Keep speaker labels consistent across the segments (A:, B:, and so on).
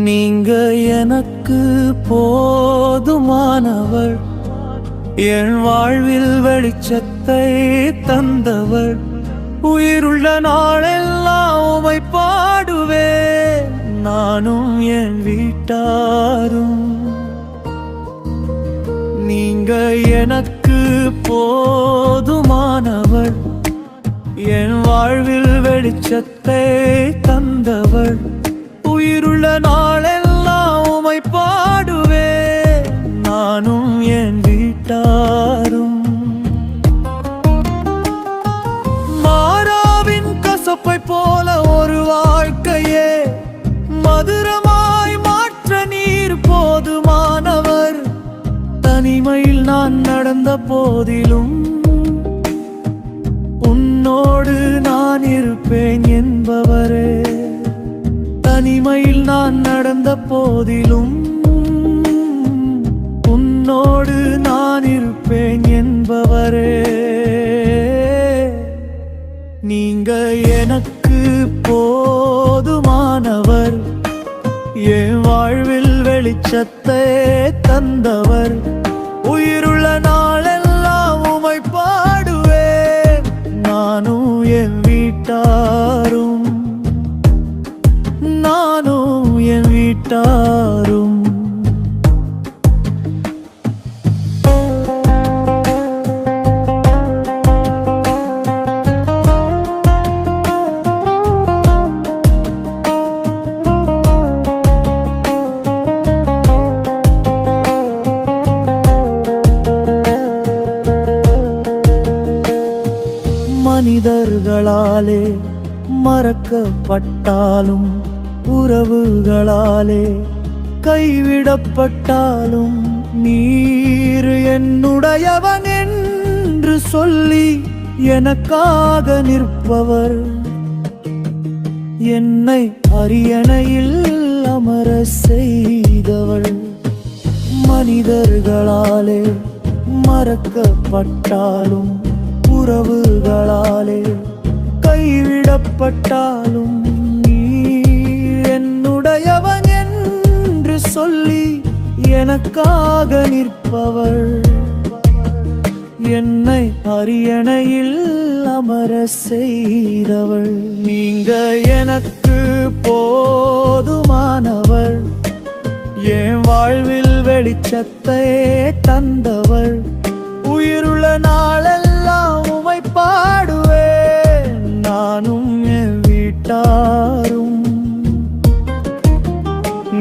A: நீங்க எனக்கு போதுமானவர், என் வாழ்வில் வெளிச்சத்தை தந்தவர். உயிருள்ள நாளெல்லாம் உம்மை பாடுவேன், நானும் என் வீட்டாரும். நீங்க எனக்கு போதுமானவர், என் வாழ்வில் வெளிச்சத்தை தந்தவர். உயிருள்ள நாளெல்லாம் உம்மை பாடுவேன், நானும் என் வீட்டாரும். மாறாவின் கசப்பை போல ஒரு வாழ்க்கையே மதுரமாய் மாற்ற நீர் போதுமானவர். தனிமையில் நான் நடந்த போதிலும் உன்னோடு நான் இருப்பேன் என்பவரே. தனிமையில் நான் நடந்த போதிலும் உன்னோடு நான் இருப்பேன் என்பவரே. நீங்க எனக்கு போதுமானவர், என் வாழ்வில் வெளிச்சத்தை தந்தவர். உயிருள்ள நாளெல்லாம் உம்மை பாடுவேன், நானும் என் வீட்டாரும். நானும் என் வீட்டாரும். மனிதர்களாலே மறக்கப்பட்டாலும், உறவுகளாலே கைவிடப்பட்டாலும், நீர் என்னுடையவன் என்று சொல்லி எனக்காக நிற்பவர். என்னை அரியணையில் அமர செய்தவள். மனிதர்களாலே மறக்கப்பட்டாலும், உறவுகளாலே கைவிடப்பட்டாலும், நீர் என்னுடையவன் என்று சொல்லி எனக்காக நிற்பவர். என்னை அரியணையில் அமர செய்தவள். நீங்க எனக்கு போதுமானவர், என் வாழ்வில் வெளிச்சத்தை தந்தவர். உயிருள்ள நாளெல்லாம் உம்மை பாடுவேன், நானும் என் வீட்டாரும்.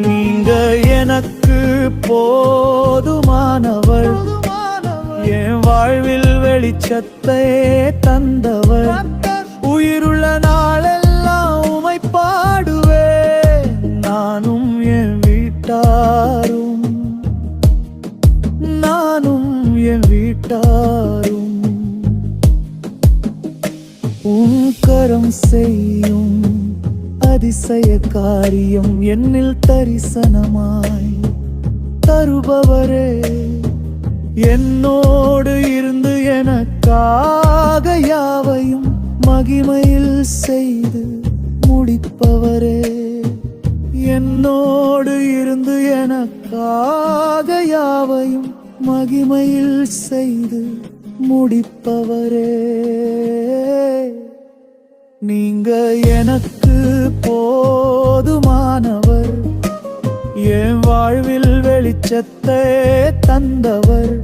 A: நீங்க எனக்கு போதுமானவர், என் வாழ்வில் வெளிச்சத்தை தந்தவர். உயிருள்ள நாளெல்லாம் உம்மை பாடுவேன், நானும் என் வீட்டாரும். நானும் என் வீட்டாரும். உன் கரம் செய்யும் அதிசய காரியம் என்னில் தரிசனமாய் தருபவரே. என்னோடு இருந்து எனக்காக யாவையும் மகிமையில் செய்து முடிப்பவரே. என்னோடு இருந்து எனக்காக யாவையும் மகிமையில் செய்து முடிப்பவரே. நீங்க எனக்கு போதுமானவர், என் வாழ்வில் வெளிச்சத்தை தந்தவர்.